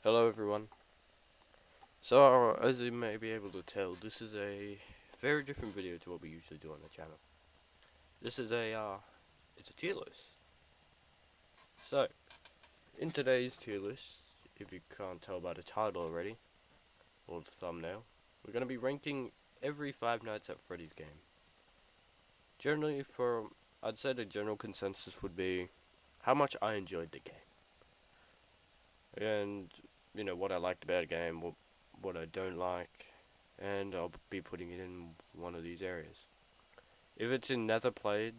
Hello everyone. So, as you may be able to tell, this is a very different video to what we usually do on the channel. This is it's a tier list. So, in today's tier list, if you can't tell by the title already, or the thumbnail, we're going to be ranking every Five Nights at Freddy's game. Generally, I'd say the general consensus would be how much I enjoyed the game. And, what I liked about the game, what I don't like, and I'll be putting it in one of these areas. If it's in Nether played,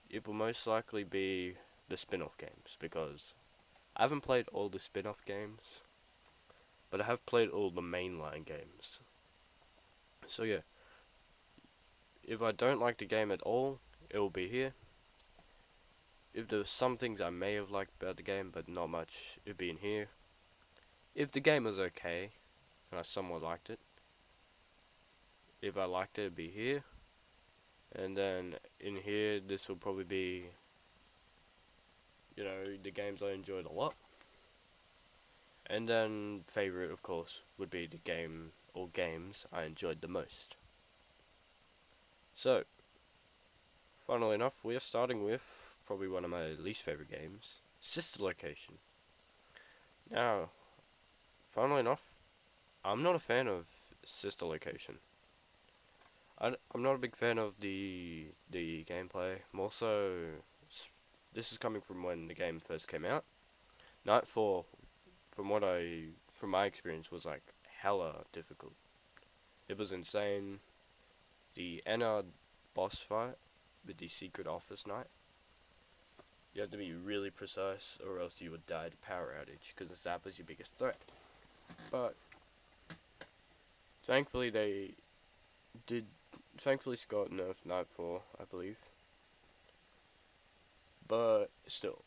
it will most likely be the spin-off games, because I haven't played all the spin-off games, but I have played all the mainline games. So yeah, if I don't like the game at all, it will be here. If there's some things I may have liked about the game, but not much, it'd be in here. If the game was okay, and I somewhat liked it, if I liked it, it'd be here. And then in here, this will probably be, the games I enjoyed a lot. And then favorite, of course, would be the game or games I enjoyed the most. So, funnily enough, we are starting with probably one of my least favorite games, Sister Location. Now, funnily enough, I'm not a fan of Sister Location. I'm not a big fan of the gameplay. More so, this is coming from when the game first came out. Night 4, from my experience, was like hella difficult. It was insane. The Ennard boss fight with the secret office night, you have to be really precise or else you would die to power outage, because the zap is your biggest threat. But thankfully thankfully Scott nerfed Nightfall, I believe. But still,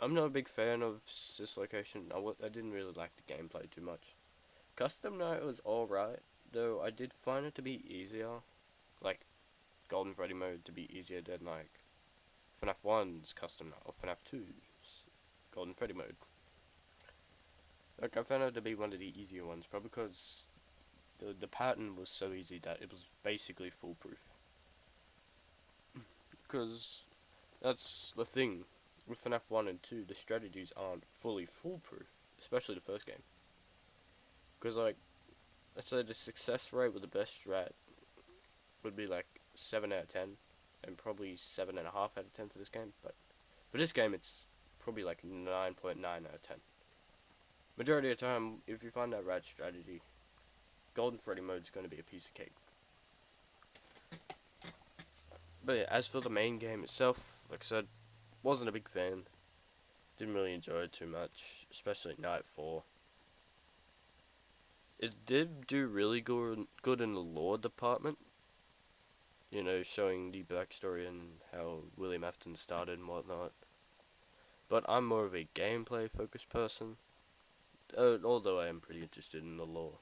I'm not a big fan of this location. I didn't really like the gameplay too much. Custom Night was alright, though I did find it to be easier. Like, Golden Freddy mode to be easier than, like, FNAF 1's Custom Night, or FNAF 2's Golden Freddy mode. Like, I found it to be one of the easier ones, probably because the pattern was so easy that it was basically foolproof. Because that's the thing. With FNAF 1 and 2, the strategies aren't fully foolproof, especially the first game. Because, like, let's say the success rate with the best strat would be like 7 out of 10, and probably 7.5 out of 10 for this game, but for this game it's probably like 9.9 out of 10. Majority of the time, if you find that right strategy, Golden Freddy mode is going to be a piece of cake. But yeah, as for the main game itself, like I said, wasn't a big fan. Didn't really enjoy it too much, especially Night 4. It did do really good in the lore department. Showing the backstory and how William Afton started and whatnot. But I'm more of a gameplay focused person, although I am pretty interested in the lore.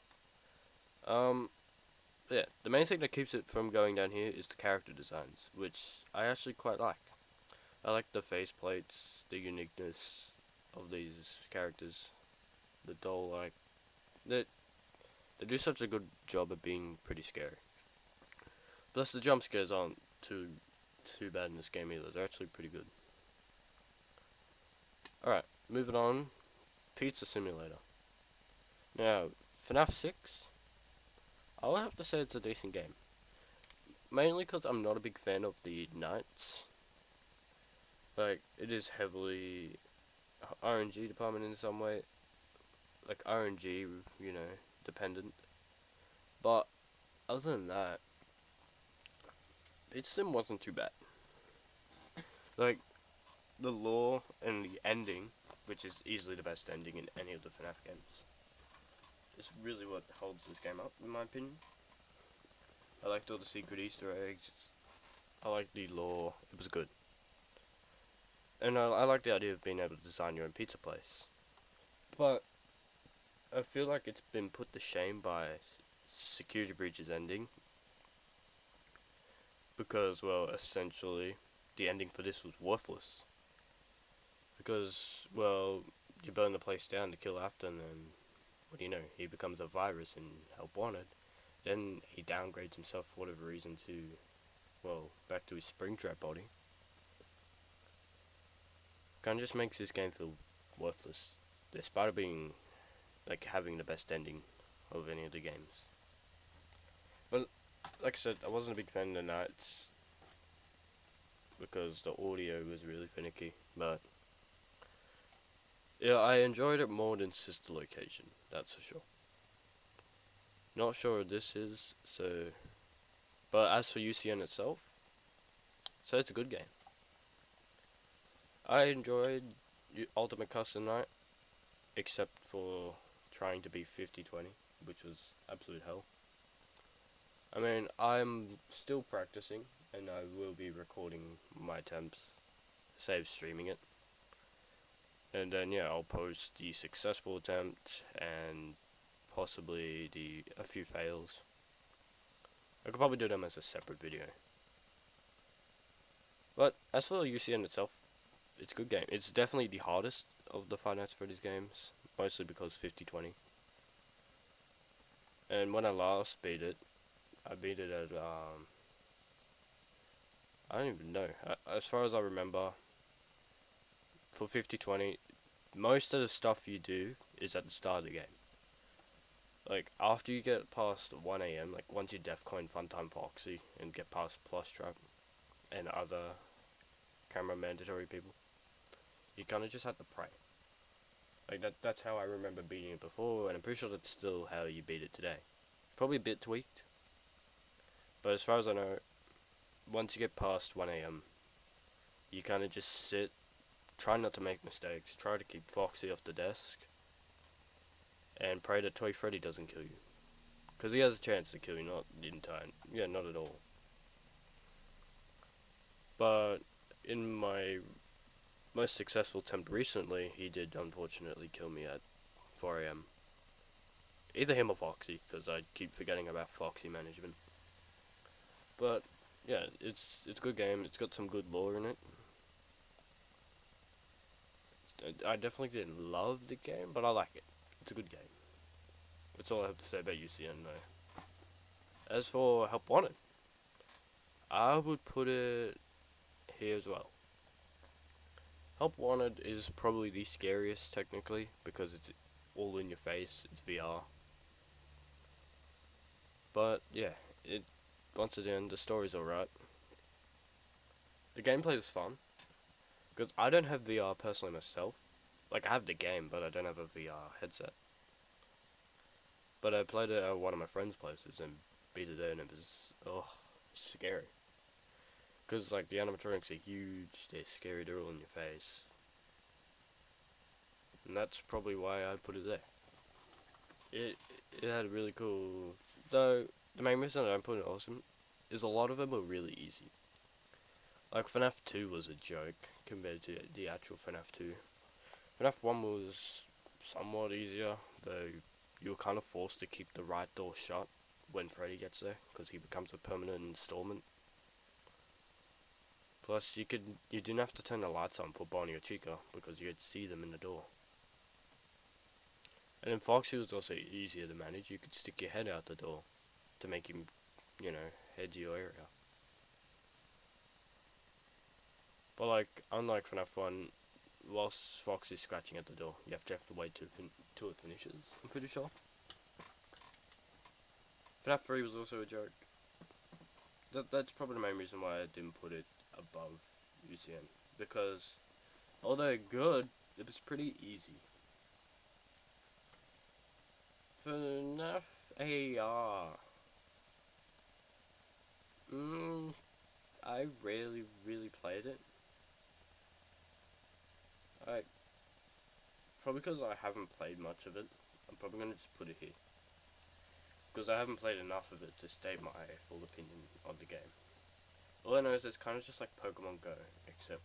Yeah, the main thing that keeps it from going down here is the character designs, which I actually quite like. I like the faceplates, the uniqueness of these characters, the doll-like. They do such a good job of being pretty scary. Plus, the jump scares aren't too bad in this game either. They're actually pretty good. Alright, moving on. Pizza Simulator. Now, FNAF 6, I would have to say it's a decent game. Mainly because I'm not a big fan of the nights. Like, it is heavily RNG department in some way. Like, RNG, dependent. But, other than that, Pizza Sim wasn't too bad. Like, the lore and the ending, which is easily the best ending in any of the FNAF games, is really what holds this game up, in my opinion. I liked all the secret Easter eggs. I liked the lore. It was good. And I like the idea of being able to design your own pizza place. But I feel like it's been put to shame by Security Breach's ending. Because, well, essentially, the ending for this was worthless. Because, well, you burn the place down to kill Afton, and then what do you know? He becomes a virus and Help Wanted. Then he downgrades himself for whatever reason to, well, back to his Springtrap body. Kind of just makes this game feel worthless, despite it being like having the best ending of any of the games. But like I said, I wasn't a big fan of the nights because the audio was really finicky. But yeah, I enjoyed it more than Sister Location, that's for sure. Not sure what this is, so. But as for UCN itself, so it's a good game. I enjoyed Ultimate Custom Night, except for trying to be 50-20, which was absolute hell. I mean, I'm still practicing, and I will be recording my attempts, save streaming it. And then yeah, I'll post the successful attempt and possibly a few fails. I could probably do them as a separate video. But as for UCN itself, it's a good game. It's definitely the hardest of the Five Nights at Freddy's games, mostly because 50-20. And when I last beat it, I beat it at I don't even know. As far as I remember, for 50-20, most of the stuff you do is at the start of the game. Like, after you get past 1 AM, like, once you Defcoin Funtime Foxy and get past Plus Trap and other camera mandatory people, you kind of just have to pray. Like, that's how I remember beating it before, and I'm pretty sure that's still how you beat it today. Probably a bit tweaked. But as far as I know, once you get past 1 AM, you kind of just sit, try not to make mistakes, try to keep Foxy off the desk, and pray that Toy Freddy doesn't kill you. Because he has a chance to kill you, not in time. Yeah, not at all. But in my most successful attempt recently, he did unfortunately kill me at 4 AM. Either him or Foxy, because I keep forgetting about Foxy management. But yeah, it's a good game. It's got some good lore in it. I definitely didn't love the game, but I like it. It's a good game. That's all I have to say about UCN though. As for Help Wanted, I would put it here as well. Help Wanted is probably the scariest technically because it's all in your face. It's VR. But yeah, once again the story's alright. The gameplay is fun because I don't have VR personally myself. Like, I have the game, but I don't have a VR headset. But I played it at one of my friends' places and beat it there, and it was scary. Because like the animatronics are huge, they're scary, they're all in your face. And that's probably why I put it there. It had a really cool. Though the main reason I put it awesome is a lot of them were really easy. Like FNAF 2 was a joke compared to the actual FNAF 2. FNAF 1 was somewhat easier, though you were kind of forced to keep the right door shut when Freddy gets there, because he becomes a permanent installment. Plus, you didn't have to turn the lights on for Bonnie or Chica, because you could see them in the door. And then Foxy was also easier to manage. You could stick your head out the door to make him, head to your area. But like, unlike FNAF 1, whilst Fox is scratching at the door, you have to wait till it finishes, I'm pretty sure. FNAF 3 was also a joke. That's probably the main reason why I didn't put it above UCN. Because, although good, it was pretty easy. FNAF AR. I rarely really played it. Probably because I haven't played much of it, I'm probably going to just put it here. Because I haven't played enough of it to state my full opinion on the game. All I know is it's kind of just like Pokemon Go, except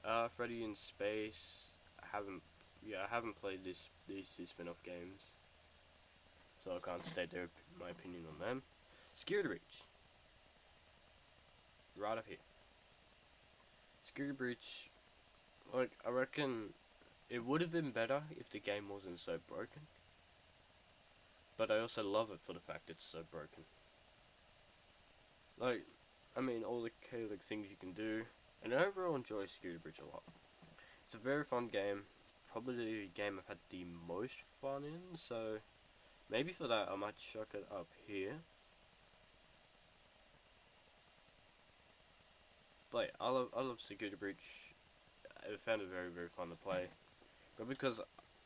FNAF. Freddy in Space, I haven't played these two spin-off games. So I can't state my opinion on them. Security Breach. Right up here. Security Breach Like, I reckon it would have been better if the game wasn't so broken. But I also love it for the fact it's so broken. Like, I mean, all the chaotic things you can do. And I overall enjoy Scooter Bridge a lot. It's a very fun game. Probably the game I've had the most fun in, so maybe for that I might chuck it up here. But yeah, I love Scooter Bridge. I found it very, very fun to play. But because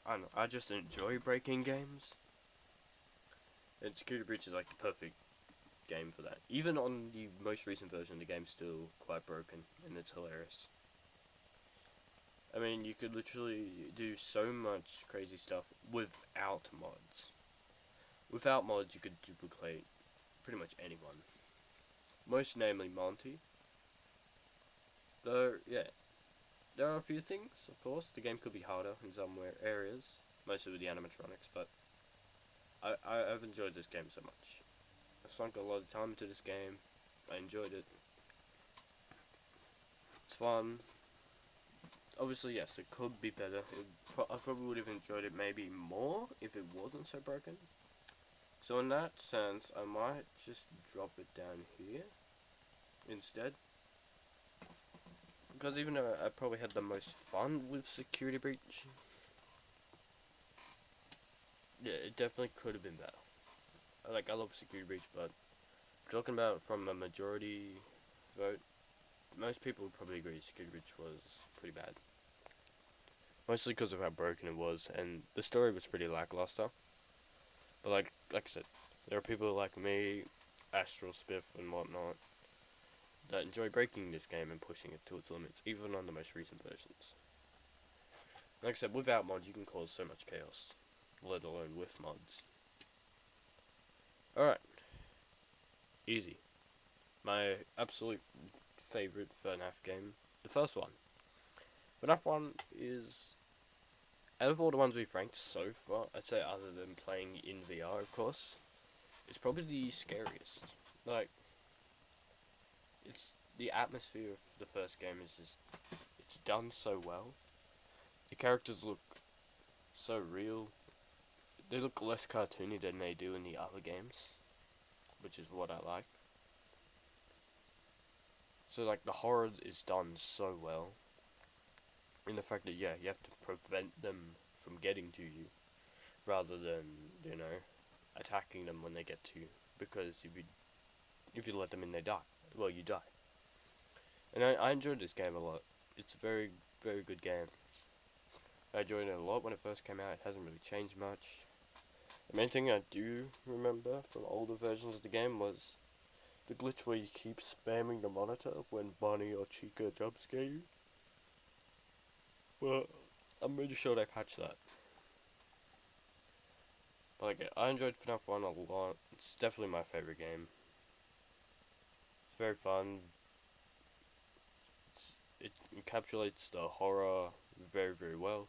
I don't know, I just enjoy breaking games. And Scooter Bridge is like the perfect game for that. Even on the most recent version, the game's still quite broken, and it's hilarious. I mean, you could literally do so much crazy stuff without mods. Without mods, you could duplicate pretty much anyone. Most namely Monty. Though, yeah, there are a few things, of course. The game could be harder in some areas, mostly with the animatronics, but I've enjoyed this game so much. I've sunk a lot of time into this game. I enjoyed it. It's fun. Obviously, yes, it could be better. I probably would have enjoyed it maybe more if it wasn't so broken. So in that sense, I might just drop it down here instead. Because even though I probably had the most fun with Security Breach, yeah, it definitely could have been better. I love Security Breach, but talking about from a majority vote, most people would probably agree Security Breach was pretty bad. Mostly because of how broken it was, and the story was pretty lackluster. But like I said, there are people like me, Astral Spiff and whatnot, that enjoy breaking this game and pushing it to its limits, even on the most recent versions. Like I said, without mods you can cause so much chaos, let alone with mods. Alright, easy. My absolute favourite FNAF game, the first one. FNAF 1 is, out of all the ones we've ranked so far, I'd say other than playing in VR of course, it's probably the scariest. Like, it's the atmosphere of the first game is just, it's done so well. The characters look so real. They look less cartoony than they do in the other games, which is what I like. So like the horror is done so well, in the fact that yeah, you have to prevent them from getting to you, rather than, you know, attacking them when they get to you. Because if you let them in, they die. Well, you die. And I enjoyed this game a lot. It's a very, very good game. I enjoyed it a lot when it first came out. It hasn't really changed much. The main thing I do remember from older versions of the game was the glitch where you keep spamming the monitor when Bonnie or Chica jump scare you. Well, I'm really sure they patched that. But like, I enjoyed FNAF 1 a lot. It's definitely my favorite game. It's very fun. It encapsulates the horror very, very well.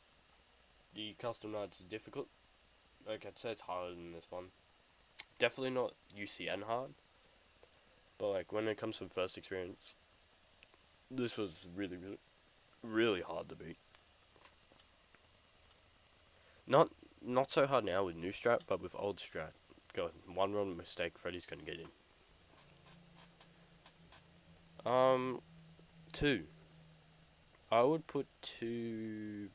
The custom nights are difficult. Like, I'd say it's harder than this one. Definitely not UCN hard. But like, when it comes from first experience, this was really, really, really hard to beat. Not not so hard now with new strat, but with old strat. God, one wrong mistake, Freddy's gonna get in. 2. I would put 2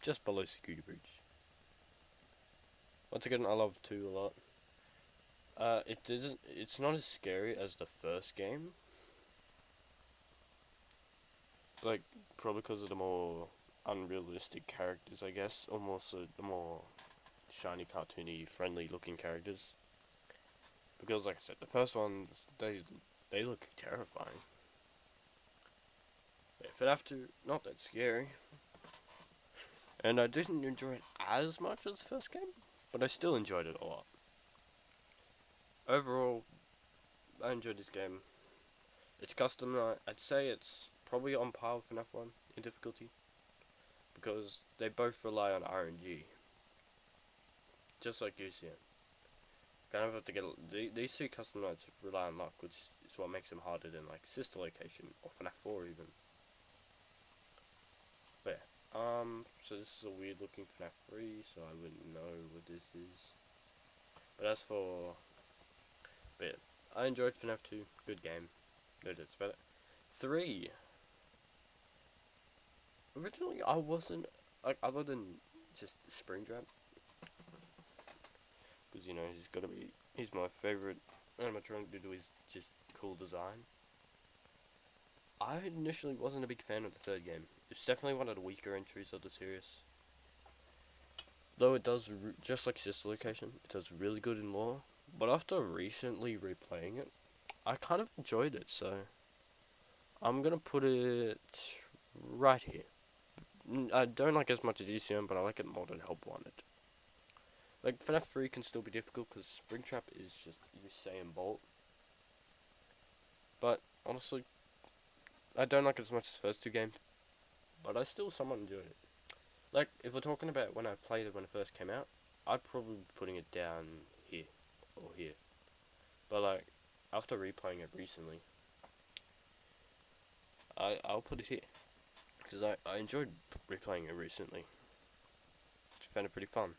just below Security Breach. Once again, I love 2 a lot. It's not as scary as the first game. Like, probably because of the more unrealistic characters, I guess. Or more so, the more shiny, cartoony, friendly looking characters. Because, like I said, the first ones, they look terrifying. If it have to, not that scary. And I didn't enjoy it as much as the first game, but I still enjoyed it a lot. Overall, I enjoyed this game. It's custom, I'd say it's probably on par with FNAF 1 in difficulty, because they both rely on RNG, just like UCN. Kind of have to get, these 2 custom nights rely on luck, which is what makes them harder than like Sister Location or FNAF 4 even. But so this is a weird looking FNAF 3, so I wouldn't know what this is. But as for... But yeah, I enjoyed FNAF 2, good game. No doubt about it. 3. Originally, I wasn't, like, other than just Springtrap, because, you know, he's my favourite animatronic due to his just cool design. I initially wasn't a big fan of the third game. It's definitely one of the weaker entries of the series. Though it does, just like Sister Location, it does really good in lore. But after recently replaying it, I kind of enjoyed it, so I'm gonna put it right here. I don't like it as much as ECM, but I like it more than Help Wanted. Like, FNAF 3 can still be difficult because Springtrap is just Usain Bolt. But, honestly, I don't like it as much as the first two games, but I still somewhat enjoyed it. Like, if we're talking about when I played it when it first came out, I'd probably be putting it down here, or here. But, like, after replaying it recently, I'll put it here. Because I enjoyed replaying it recently. Just found it pretty fun.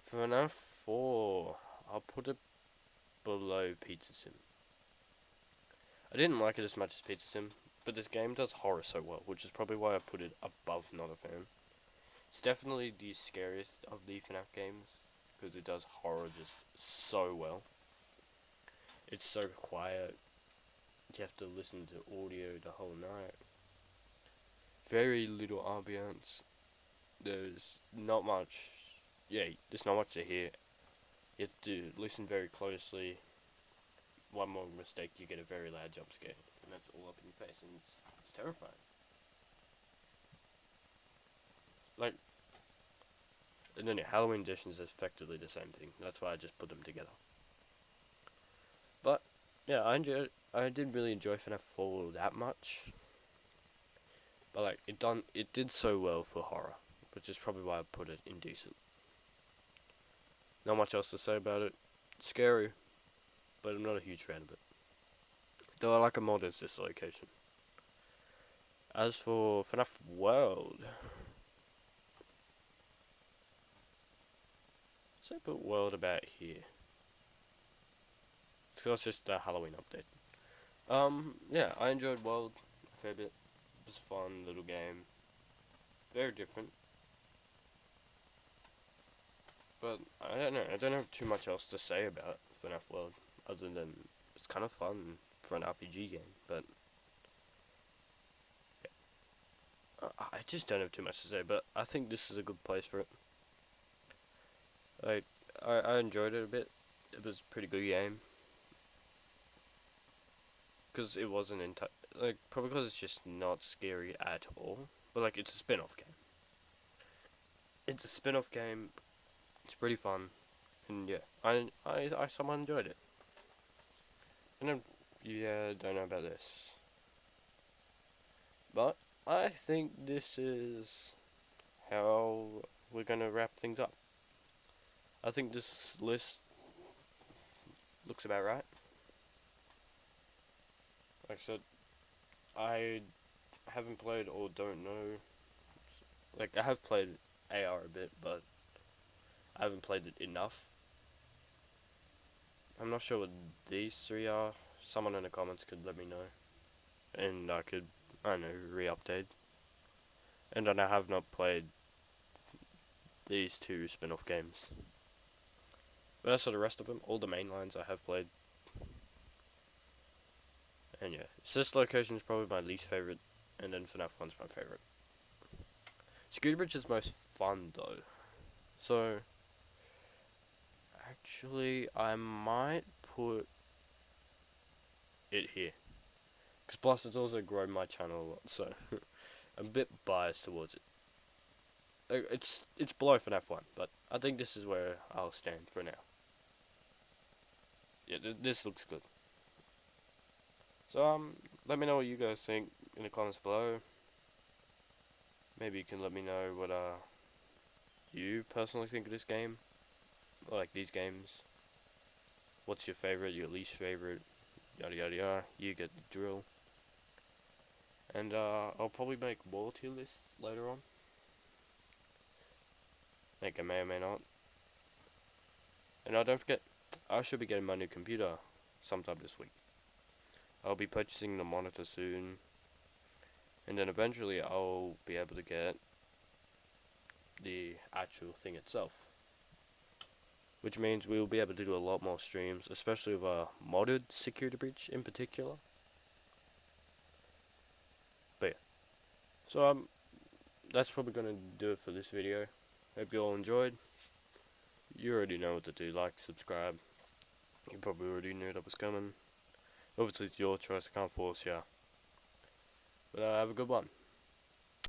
For FNAF 4, I'll put it below Pizza Sim. I didn't like it as much as Pizza Sim, but this game does horror so well, which is probably why I put it above Not a Fan. It's definitely the scariest of the FNAF games, because it does horror just so well. It's so quiet, you have to listen to audio the whole night. Very little ambience. There's not much, there's not much to hear. You have to listen very closely. One more mistake, you get a very loud jump scare, and that's all up in your face, and it's terrifying. Like, and then Halloween Edition is effectively the same thing. That's why I just put them together. But yeah, I did really enjoy FNAF 4 that much. But like, it did so well for horror, which is probably why I put it indecent. Not much else to say about it. It's scary, but I'm not a huge fan of it. Though I like a more than Sister Location. As for FNAF World, let's say put World about here. So that's just a Halloween update. Yeah, I enjoyed World a fair bit. It was a fun little game. Very different. But I don't know. I don't have too much else to say about FNAF World, other than it's kind of fun for an RPG game. But yeah. I just don't have too much to say. But I think this is a good place for it. Like, I enjoyed it a bit. It was a pretty good game. Because it wasn't like, probably because it's just not scary at all. But like, it's a spin-off game. It's a spin-off game. It's pretty fun. And yeah, I somewhat enjoyed it. And then, yeah, don't know about this. But I think this is how we're gonna wrap things up. I think this list looks about right. Like I said, I haven't played or don't know. Like, I have played AR a bit, but I haven't played it enough. I'm not sure what these three are. Someone in the comments could let me know. And I could, I don't know, re-update. And then I have not played these two spin-off games. But as for the rest of them, all the main lines I have played. And yeah, Sister Location is probably my least favourite, and then FNAF 1's my favourite. Scooter Bridge is most fun though. So, actually, I might put it here. Because plus it's also grown my channel a lot, so I'm a bit biased towards it. It's below FNAF 1, but I think this is where I'll stand for now. Yeah, this looks good. So, let me know what you guys think in the comments below. Maybe you can let me know what, you personally think of this game. Or like these games. What's your favorite, your least favorite, yada yada yada. You get the drill. And, I'll probably make more tier lists later on. think I may or may not. And don't forget, I should be getting my new computer sometime this week. I'll be purchasing the monitor soon, and then eventually I'll be able to get the actual thing itself. Which means we will be able to do a lot more streams, especially with a modded security breach in particular. But yeah, so that's probably gonna do it for this video. Hope you all enjoyed. You already know what to do, like, subscribe. You probably already knew that was coming. Obviously it's your choice, I can't force you. But have a good one.